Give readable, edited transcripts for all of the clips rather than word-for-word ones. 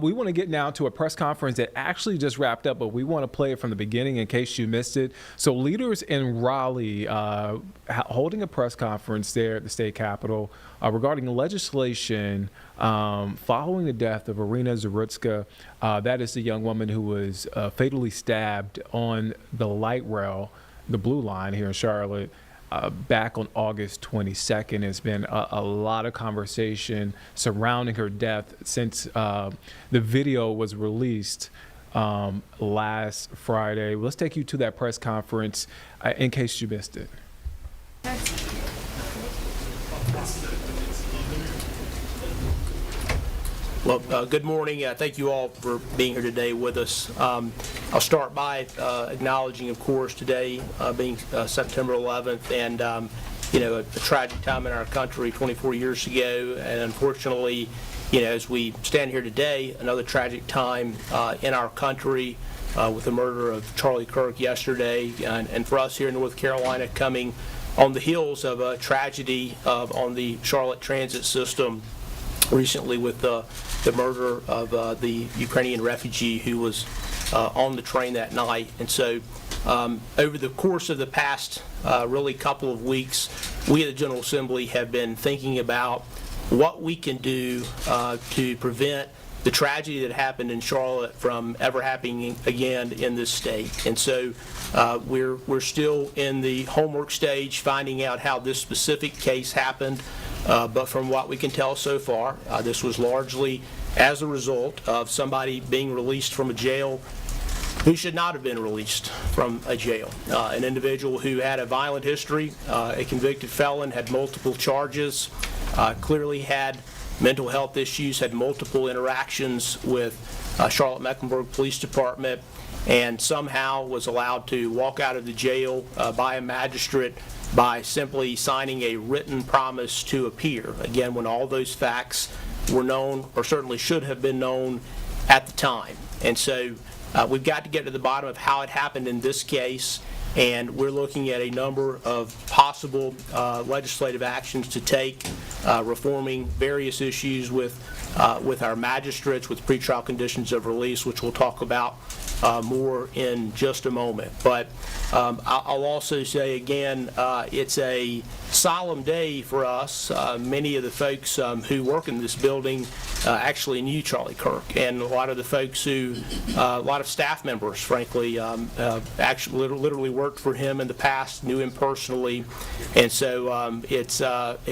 We want to get now to a press conference that actually just wrapped up, but we want to play it from the beginning in case you missed it. So leaders in Raleigh holding a press conference there at the state capitol regarding legislation following the death of Iryna Zarutska. That is the young woman who was fatally stabbed on the light rail, the Blue Line here in Charlotte, back on August 22nd. There's been a lot of conversation surrounding her death since the video was released last Friday. Let's take you to that press conference in case you missed it. Well, good morning. Thank you all for being here today with us. I'll start by acknowledging, of course, today being September 11th and, a tragic time in our country 24 years ago. And unfortunately, as we stand here today, another tragic time in our country with the murder of Charlie Kirk yesterday. And for us here in North Carolina, coming on the heels of a tragedy on the Charlotte transit system recently with the murder of the Ukrainian refugee who was on the train that night. And so over the course of the past really couple of weeks, we at the General Assembly have been thinking about what we can do to prevent the tragedy that happened in Charlotte from ever happening again in this state. And so we're still in the homework stage, finding out how this specific case happened. But from what we can tell so far, this was largely as a result of somebody being released from a jail who should not have been released from a jail. An individual who had a violent history, a convicted felon, had multiple charges, clearly had mental health issues, had multiple interactions with Charlotte-Mecklenburg Police Department, and somehow was allowed to walk out of the jail by a magistrate by simply signing a written promise to appear. Again, when all those facts were known, or certainly should have been known at the time. And so we've got to get to the bottom of how it happened in this case, and we're looking at a number of possible legislative actions to take, reforming various issues with our magistrates, with pretrial conditions of release, which we'll talk about more in just a moment. But I'll also say again, it's a solemn day for us. Many of the folks who work in this building actually knew Charlie Kirk, and a lot of the folks who, a lot of staff members, frankly, actually literally worked for him in the past, knew him personally, and so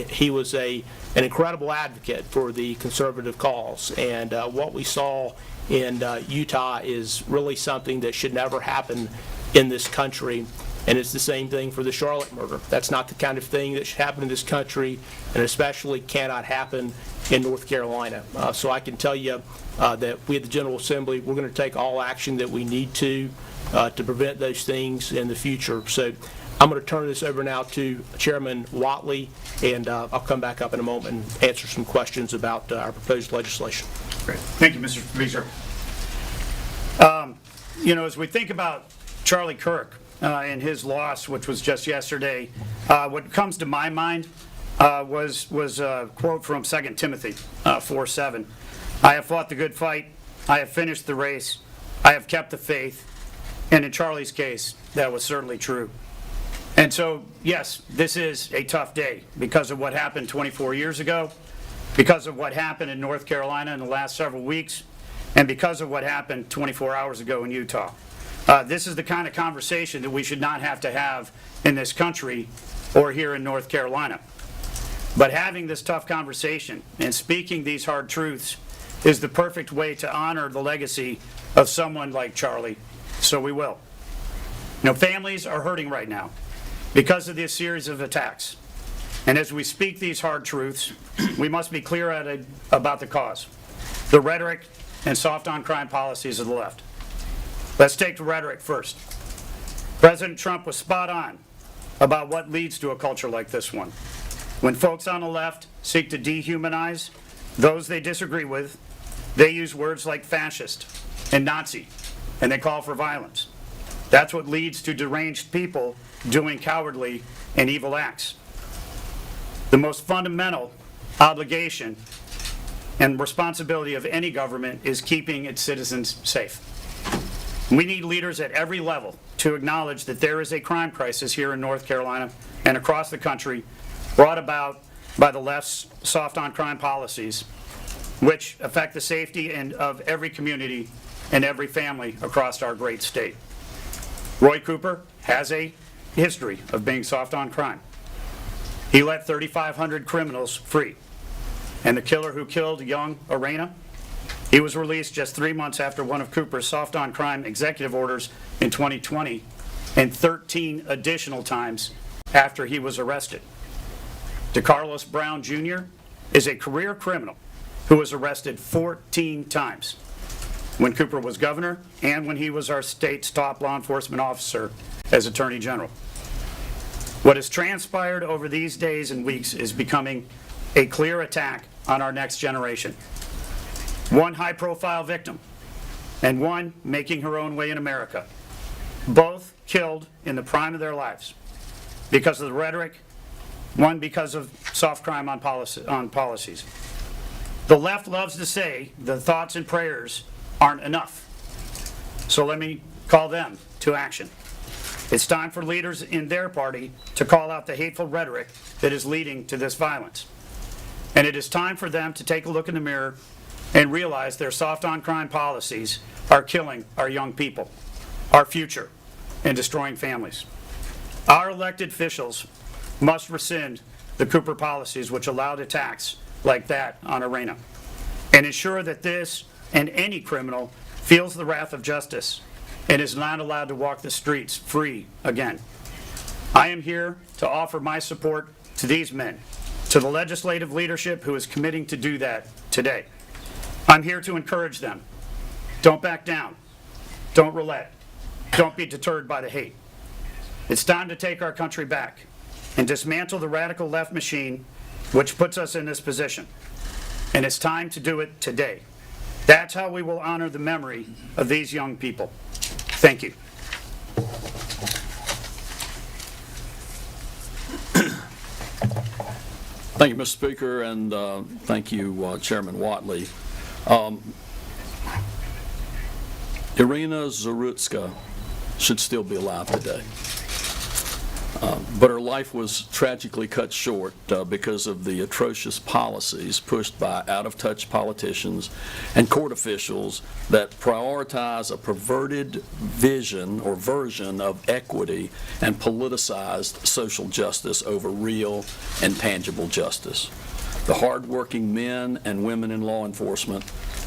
he was an incredible advocate for the conservative cause. And what we saw in Utah is really something that should never happen in this country. And it's the same thing for the Charlotte murder. That's not the kind of thing that should happen in this country, and especially cannot happen in North Carolina. So I can tell you that we at the General Assembly, we're going to take all action that we need to prevent those things in the future. So I'm going to turn this over now to Chairman Whatley, and I'll come back up in a moment and answer some questions about our proposed legislation. Great. Thank you, Mr. Speaker. As we think about Charlie Kirk and his loss, which was just yesterday, what comes to my mind was a quote from 2 Timothy 4:7. I have fought the good fight, I have finished the race, I have kept the faith, and in Charlie's case, that was certainly true. And so, yes, this is a tough day because of what happened 24 years ago, because of what happened in North Carolina in the last several weeks, and because of what happened 24 hours ago in Utah. This is the kind of conversation that we should not have to have in this country or here in North Carolina. But having this tough conversation and speaking these hard truths is the perfect way to honor the legacy of someone like Charlie, so we will. Families are hurting right now because of this series of attacks. And as we speak these hard truths, we must be clear about the cause, the rhetoric and soft-on-crime policies of the left. Let's take the rhetoric first. President Trump was spot on about what leads to a culture like this one. When folks on the left seek to dehumanize those they disagree with, they use words like fascist and Nazi, and they call for violence. That's what leads to deranged people doing cowardly and evil acts. The most fundamental obligation and responsibility of any government is keeping its citizens safe. We need leaders at every level to acknowledge that there is a crime crisis here in North Carolina and across the country brought about by the left's soft-on-crime policies, which affect the safety of every community and every family across our great state. Roy Cooper has a history of being soft on crime. He let 3,500 criminals free. And the killer who killed young Iryna, he was released just 3 months after one of Cooper's soft on crime executive orders in 2020 and 13 additional times after he was arrested. DeCarlos Brown Jr. is a career criminal who was arrested 14 times when Cooper was governor and when he was our state's top law enforcement officer as Attorney General. What has transpired over these days and weeks is becoming a clear attack on our next generation. One high-profile victim and one making her own way in America, both killed in the prime of their lives because of the rhetoric, one because of soft crime on policies. The left loves to say the thoughts and prayers aren't enough. So let me call them to action. It's time for leaders in their party to call out the hateful rhetoric that is leading to this violence. And it is time for them to take a look in the mirror and realize their soft-on-crime policies are killing our young people, our future, and destroying families. Our elected officials must rescind the Cooper policies which allowed attacks like that on Iryna, and ensure that this and any criminal feels the wrath of justice and is not allowed to walk the streets free again. I am here to offer my support to these men, to the legislative leadership who is committing to do that today. I'm here to encourage them. Don't back down. Don't relent. Don't be deterred by the hate. It's time to take our country back and dismantle the radical left machine which puts us in this position. And it's time to do it today. That's how we will honor the memory of these young people. Thank you. Thank you, Mr. Speaker, and thank you, Chairman Whatley. Iryna Zarutska should still be alive today. But her life was tragically cut short because of the atrocious policies pushed by out-of-touch politicians and court officials that prioritize a perverted vision or version of equity and politicized social justice over real and tangible justice. The hardworking men and women in law enforcement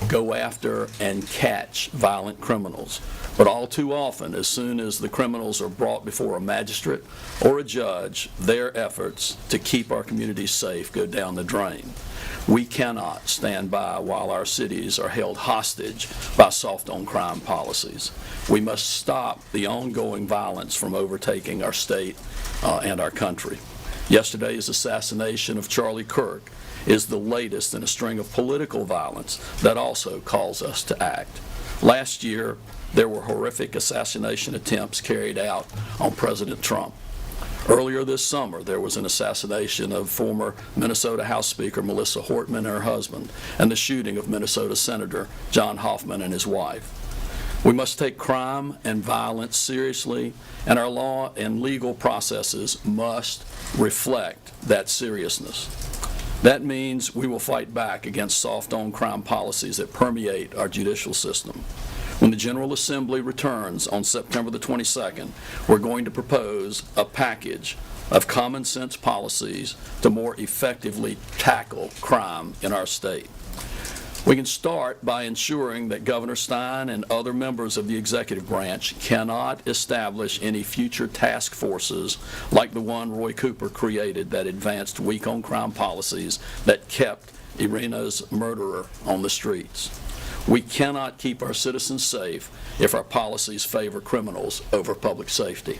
go after and catch violent criminals. But all too often, as soon as the criminals are brought before a magistrate or a judge, their efforts to keep our communities safe go down the drain. We cannot stand by while our cities are held hostage by soft-on-crime policies. We must stop the ongoing violence from overtaking our state and our country. Yesterday's assassination of Charlie Kirk is the latest in a string of political violence that also calls us to act. Last year, there were horrific assassination attempts carried out on President Trump. Earlier this summer, there was an assassination of former Minnesota House Speaker Melissa Hortman and her husband, and the shooting of Minnesota Senator John Hoffman and his wife. We must take crime and violence seriously, and our law and legal processes must reflect that seriousness. That means we will fight back against soft-on-crime policies that permeate our judicial system. When the General Assembly returns on September the 22nd, we're going to propose a package of common sense policies to more effectively tackle crime in our state. We can start by ensuring that Governor Stein and other members of the executive branch cannot establish any future task forces like the one Roy Cooper created that advanced weak-on-crime policies that kept Iryna's murderer on the streets. We cannot keep our citizens safe if our policies favor criminals over public safety.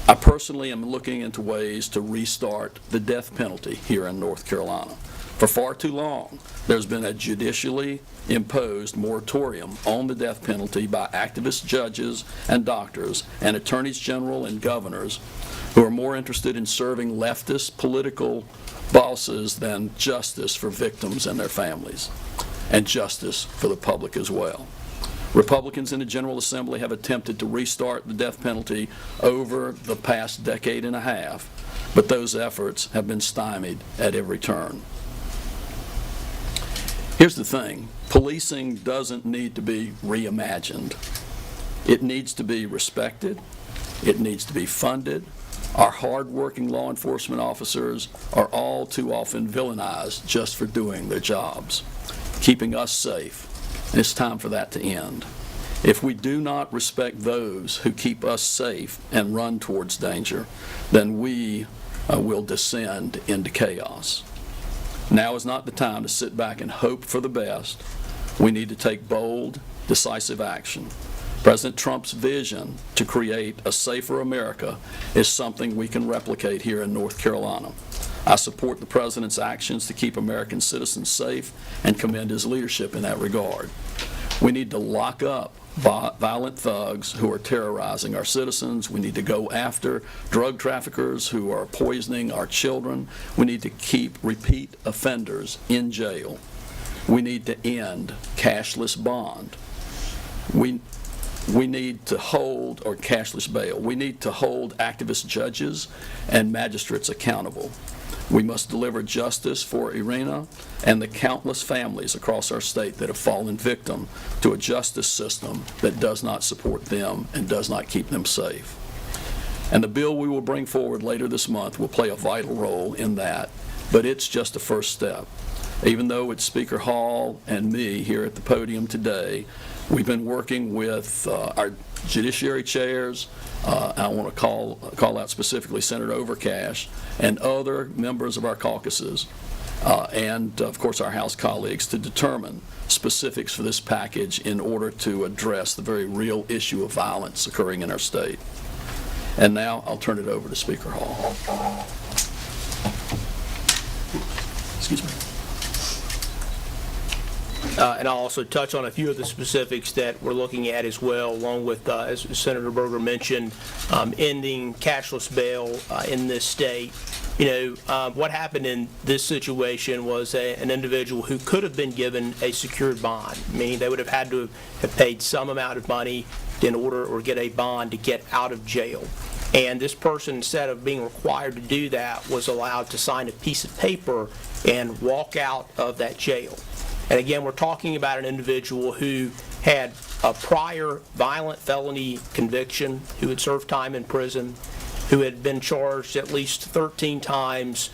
I personally am looking into ways to restart the death penalty here in North Carolina. For far too long, there's been a judicially imposed moratorium on the death penalty by activist judges and doctors and attorneys general and governors who are more interested in serving leftist political bosses than justice for victims and their families, and justice for the public as well. Republicans in the General Assembly have attempted to restart the death penalty over the past decade and a half, but those efforts have been stymied at every turn. Here's the thing, policing doesn't need to be reimagined. It needs to be respected, it needs to be funded. Our hard-working law enforcement officers are all too often villainized just for doing their jobs, keeping us safe, and it's time for that to end. If we do not respect those who keep us safe and run towards danger, then we will descend into chaos. Now is not the time to sit back and hope for the best. We need to take bold, decisive action. President Trump's vision to create a safer America is something we can replicate here in North Carolina. I support the President's actions to keep American citizens safe and commend his leadership in that regard. We need to lock up violent thugs who are terrorizing our citizens. We need to go after drug traffickers who are poisoning our children. We need to keep repeat offenders in jail. We need to end cashless bond. We need to hold, or cashless bail, we need to hold activist judges and magistrates accountable. We must deliver justice for Iryna and the countless families across our state that have fallen victim to a justice system that does not support them and does not keep them safe. And the bill we will bring forward later this month will play a vital role in that, but it's just a first step. Even though it's Speaker Hall and me here at the podium today, we've been working with our judiciary chairs. I want to call out specifically Senator Overcash and other members of our caucuses, and of course our House colleagues, to determine specifics for this package in order to address the very real issue of violence occurring in our state. And now I'll turn it over to Speaker Hall. Excuse me. And I'll also touch on a few of the specifics that we're looking at as well, along with, as Senator Berger mentioned, ending cashless bail in this state. You know, what happened in this situation was an individual who could have been given a secured bond, meaning they would have had to have paid some amount of money in order, or get a bond to get out of jail. And this person, instead of being required to do that, was allowed to sign a piece of paper and walk out of that jail. And again, we're talking about an individual who had a prior violent felony conviction, who had served time in prison, who had been charged at least 13 times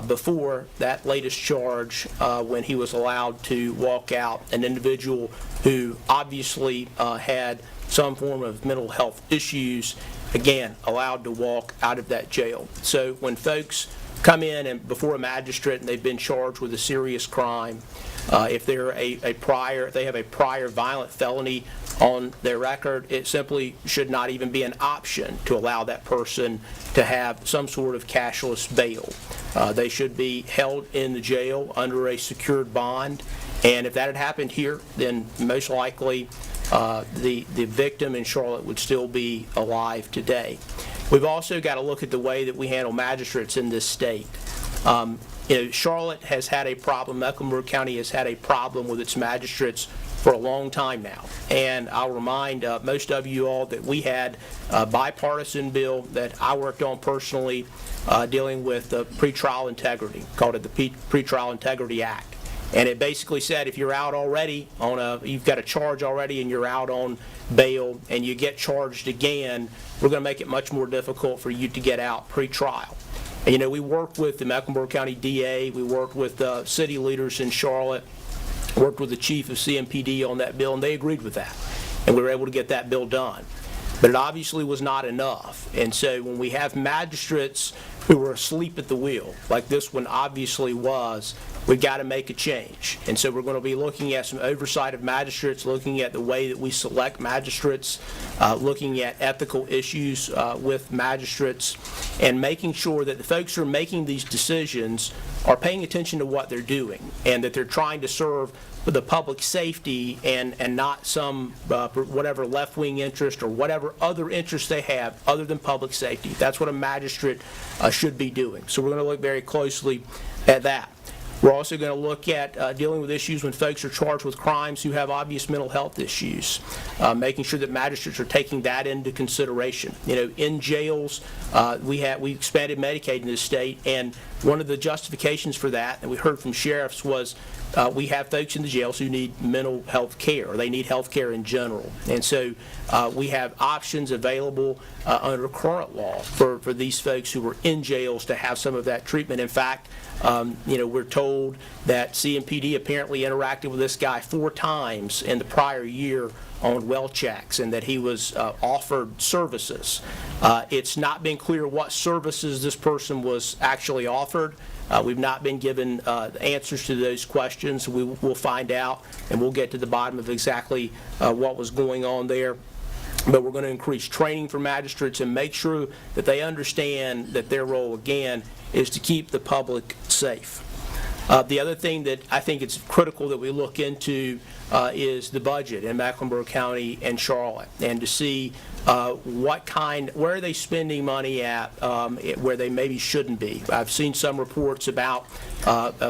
before that latest charge when he was allowed to walk out, an individual who obviously had some form of mental health issues, again, allowed to walk out of that jail. So when folks come in and before a magistrate and they've been charged with a serious crime, if they're if they have a prior violent felony on their record, it simply should not even be an option to allow that person to have some sort of cashless bail. They should be held in the jail under a secured bond, and if that had happened here, then most likely the victim in Charlotte would still be alive today. We've also got to look at the way that we handle magistrates in this state. You know, Charlotte has had a problem, Mecklenburg County has had a problem with its magistrates for a long time now. And I'll remind most of you all that we had a bipartisan bill that I worked on personally dealing with pretrial integrity, called it the Pretrial Integrity Act. And it basically said if you're out already on you've got a charge already and you're out on bail and you get charged again, we're going to make it much more difficult for you to get out pre-trial. And, you know, we worked with the Mecklenburg County DA, we worked with city leaders in Charlotte, worked with the chief of CMPD on that bill, and they agreed with that. And we were able to get that bill done. But it obviously was not enough. And so when we have magistrates who were asleep at the wheel, like this one obviously was, we've got to make a change. And so we're going to be looking at some oversight of magistrates, looking at the way that we select magistrates, looking at ethical issues with magistrates, and making sure that the folks who are making these decisions are paying attention to what they're doing and that they're trying to serve the public safety and not some whatever left-wing interest or whatever other interest they have other than public safety. That's what a magistrate should be doing. So we're going to look very closely at that. We're also going to look at dealing with issues when folks are charged with crimes who have obvious mental health issues, making sure that magistrates are taking that into consideration. In jails, we expanded Medicaid in this state, and one of the justifications for that we heard from sheriffs was we have folks in the jails who need mental health care, or they need health care in general. And so we have options available under current law for these folks who are in jails to have some of that treatment. In fact, we're told that CMPD apparently interacted with this guy 4 times in the prior year on well checks, and that he was offered services. It's not been clear what services this person was actually offered. We've not been given answers to those questions. We'll find out, and we'll get to the bottom of exactly what was going on there. But we're going to increase training for magistrates and make sure that they understand that their role, again, is to keep the public safe. The other thing that I think it's critical that we look into is the budget in Mecklenburg County and Charlotte, and to see where are they spending money at where they maybe shouldn't be. I've seen some reports about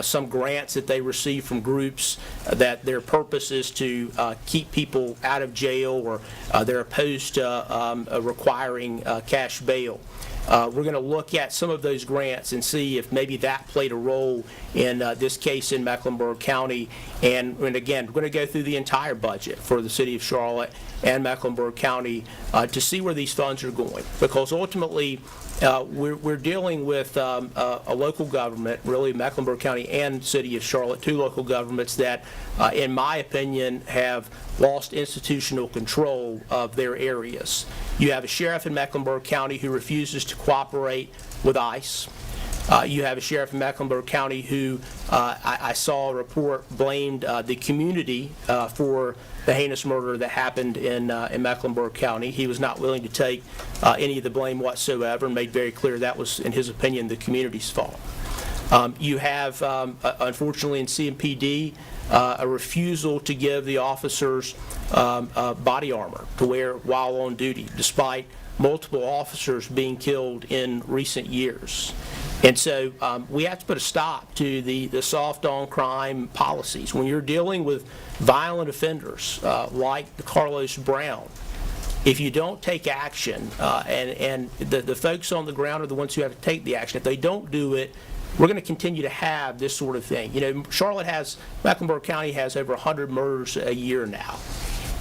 some grants that they receive from groups that their purpose is to keep people out of jail, or they're opposed to requiring cash bail. We're going to look at some of those grants and see if maybe that played a role in this case in Mecklenburg County. And again, we're going to go through the entire budget for the city of Charlotte and Mecklenburg County to see where these funds are going. Because ultimately, we're dealing with a local government, really Mecklenburg County and city of Charlotte, 2 local governments that, in my opinion, have lost institutional control of their areas. You have a sheriff in Mecklenburg County who refuses to cooperate with ICE. You have a sheriff in Mecklenburg County who I saw a report blamed the community for the heinous murder that happened in Mecklenburg County. He was not willing to take any of the blame whatsoever, and made very clear that was, in his opinion, the community's fault. You have, unfortunately, in CMPD, a refusal to give the officers body armor to wear while on duty, despite multiple officers being killed in recent years. And so we have to put a stop to the soft-on-crime policies. When you're dealing with violent offenders like Carlos Brown, if you don't take action, and the folks on the ground are the ones who have to take the action, if they don't do it, we're going to continue to have this sort of thing. Mecklenburg County has over 100 murders a year now.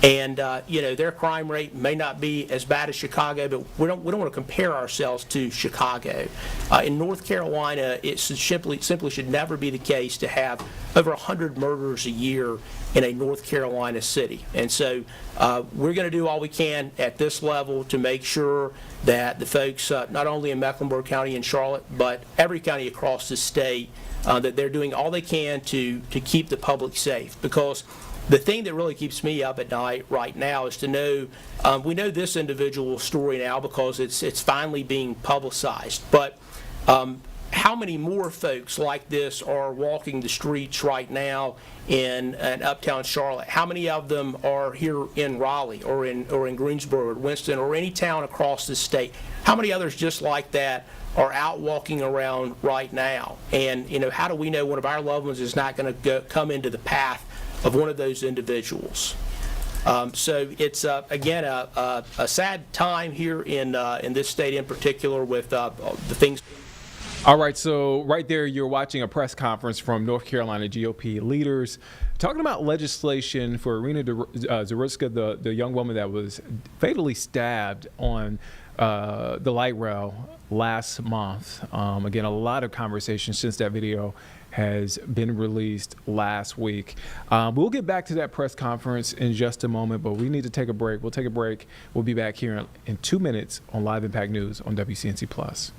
And their crime rate may not be as bad as Chicago, but we don't want to compare ourselves to Chicago. In North Carolina, it simply should never be the case to have over 100 murders a year in a North Carolina city. And so we're going to do all we can at this level to make sure that the folks, not only in Mecklenburg County and Charlotte, but every county across the state, that they're doing all they can to keep the public safe. Because the thing that really keeps me up at night right now is to know, we know this individual story now because it's finally being publicized, but how many more folks like this are walking the streets right now in uptown Charlotte? How many of them are here in Raleigh or in Greensboro or Winston or any town across the state? How many others just like that are out walking around right now? And how do we know one of our loved ones is not going to come into the path of one of those individuals? So it's again a sad time here in this state in particular with the things. All right, so right there you're watching a press conference from North Carolina GOP leaders talking about legislation for Iryna Zarutska, the young woman that was fatally stabbed on the light rail last month. Again, a lot of conversation since that video has been released last week. We'll get back to that press conference in just a moment, but we need to take a break. We'll take a break. We'll be back here in 2 minutes on Live Impact News on WCNC Plus.